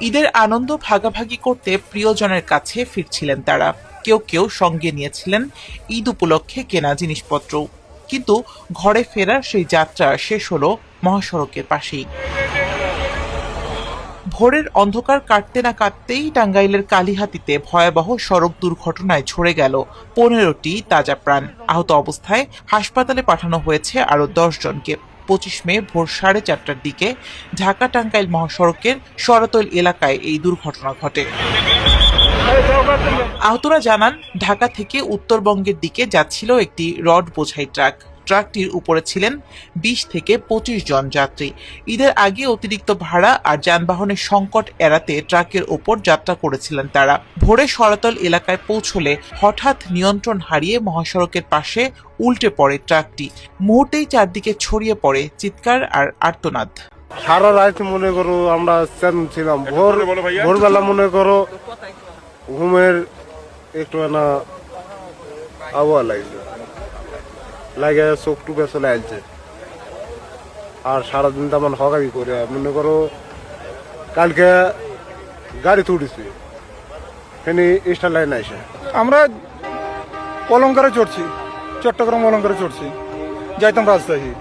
ঈদের আনন্দ ভাগাভাগি করতে প্রিয়জনের কাছে ফিরছিলেন তারা। কেউ কেউ সঙ্গে নিয়েছিলেন ঈদ উপলক্ষে কেনা জিনিসপত্র। কিন্তু ঘরে ফেরার সেই যাত্রা শেষ হলো মহাসড়কের পাশেই। ভোরের অন্ধকার কাটতে না কাটতেই টাঙ্গাইলের কালিহাতীতে ভয়াবহ সড়ক দুর্ঘটনায় ঝরে গেল 15টি তাজা প্রাণ। আহত অবস্থায় হাসপাতালে পাঠানো হয়েছে আরও 10 জনকে। 25 মে ভোর 4:30টার দিকে ঢাকা টাঙ্গাইল মহাসড়কের সরাতল এলাকায় এই দুর্ঘটনা ঘটে। আহতরা জানান, ঢাকা থেকে উত্তরবঙ্গের দিকে যাচ্ছিল একটি রড বোঝাই ট্রাক। ট্রাকটির উপরে ছিলেন 20 থেকে 25 জন যাত্রী। ঈদের আগে অতিরিক্ত ভাড়া আর যানবাহনের সংকট এড়াতে ট্রাকের ওপর যাত্রা করেছিলেন তারা। ভোরে সরাতল এলাকায় পৌঁছলে হঠাৎ নিয়ন্ত্রণ হারিয়ে মহাসড়কের পাশে উল্টে পড়ে ট্রাকটি। মুহূর্তেই চারদিকে ছড়িয়ে পড়ে চিৎকার আর আর্তনাদ। সারা রাত মনে করো আমরা ছিলাম, ভোরবেলা মনে করো ঘুমের একটু না আবহাওয়া লাগে চোখ টুকে চলে আসছে। আর সারাদিন তেমন হকাবি করে মনে করো কালকে গাড়ি তুড়িছি এখানে স্টার লাইন আসে। আমরা অলঙ্কারে চড়ছি, চট্টগ্রাম অলঙ্কারে চড়ছি, যাইতাম রাজশাহী।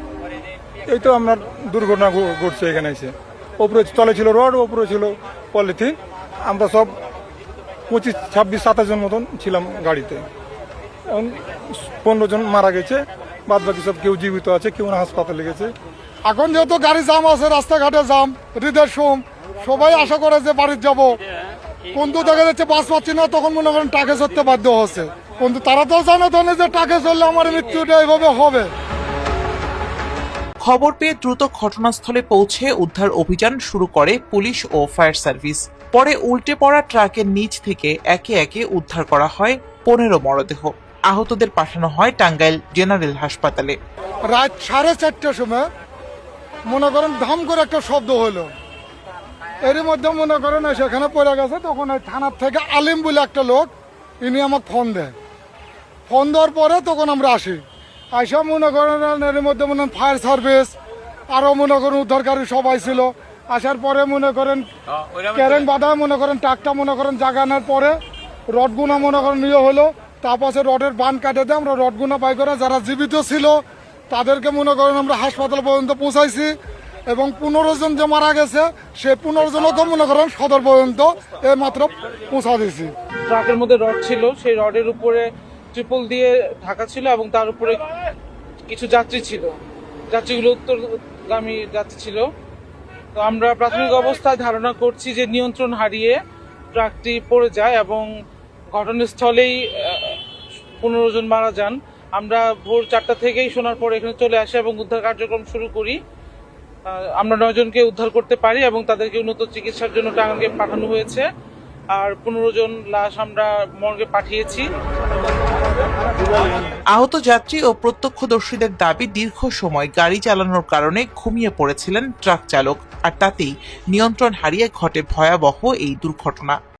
এই তো আপনার দুর্ঘটনা ঘটছে এখানে এসে। ওপরে তলে ছিল রড, ওপরে ছিল পলিথিন। আমরা সব 25, 26, 27 জন মতন ছিলাম গাড়িতে। এখন 15 জন মারা গেছে, বাদ বাকি সব কেউ জীবিত আছে, কেউ না হাসপাতালে গেছে। এখন যেহেতু গাড়ি জাম আছে, রাস্তাঘাটে জাম, হৃদয়ের সোম, সবাই আশা করে যে বাড়ির যাব, কিন্তু দেখা যাচ্ছে বাস পাচ্ছি না, তখন মনে করেন টাকে চড়তে বাধ্য হচ্ছে। কিন্তু তারা তো জানে যে টাকে চললে আমার মৃত্যুটা এইভাবে হবে। খবর পেয়ে দ্রুত ঘটনাস্থলে পৌঁছে উদ্ধার অভিযান শুরু করে পুলিশ ও ফায়ার সার্ভিস। পরে উল্টে পড়া ট্রাকের নিচ থেকে একে একে উদ্ধার করা হয় 15 মরদেহ। আহতদের পাঠানো হয় টাঙ্গাইল জেনারেল হাসপাতালে। রাত 4:30টার সময় মনে করেন ধাম করে একটা শব্দ হলো। এরই মধ্যে মনে করেন সেখানে পড়ে গেছে। তখন ওই থানার থেকে আলিম বলে একটা লোক, ইনি আমাকে ফোন দেয়। ফোন দেওয়ার পরে তখন আমরা আসি। আইসা মনে করেন এর মধ্যে মনে করেন ফায়ার সার্ভিস আরও মনে করেন উদ্ধারকারী সবাই ছিল। আসার পরে মনে করেন ক্যারেন বাঁধা মনে করেন ট্রাকটা মনে করেন জাগানোর পরে রডগুনা মনে করেন নিয়ে হলো। তারপর রডের বান কাটে দিয়ে আমরা রডগুনা বাই করে যারা জীবিত ছিল তাদেরকে মনে করেন আমরা হাসপাতাল পর্যন্ত পৌঁছাইছি। এবং 15 জন যে মারা গেছে সে 15 জনকে মনে করেন সদর পর্যন্ত মাত্র পৌঁছা দিয়েছি। ট্রাকের মধ্যে রড ছিল, সেই রডের উপরে ট্রিপল দিয়ে ঢাকা ছিল এবং তার উপরে কিছু যাত্রী ছিল। যাত্রীগুলো উত্তরগামী যাত্রী ছিল। তো আমরা প্রাথমিক অবস্থায় ধারণা করছি যে নিয়ন্ত্রণ হারিয়ে ট্রাকটি পড়ে যায় এবং ঘটনাস্থলেই 15 জন মারা যান। আমরা ভোর 4টা থেকেই শোনার পর এখানে চলে আসি এবং উদ্ধার কার্যক্রম শুরু করি। আমরা 9 জনকে উদ্ধার করতে পারি এবং তাদেরকে উন্নত চিকিৎসার জন্য টাঙ্গাইলে পাঠানো হয়েছে। আর 15 জন লাশ আমরা মর্গে পাঠিয়েছি। আহত যাত্রী ও প্রত্যক্ষদর্শীদের দাবি, দীর্ঘ সময় গাড়ি চালানোর কারণে ঘুমিয়ে পড়েছিলেন ট্রাক চালক, আর তাতেই নিয়ন্ত্রণ হারিয়ে ঘটে ভয়াবহ এই দুর্ঘটনা।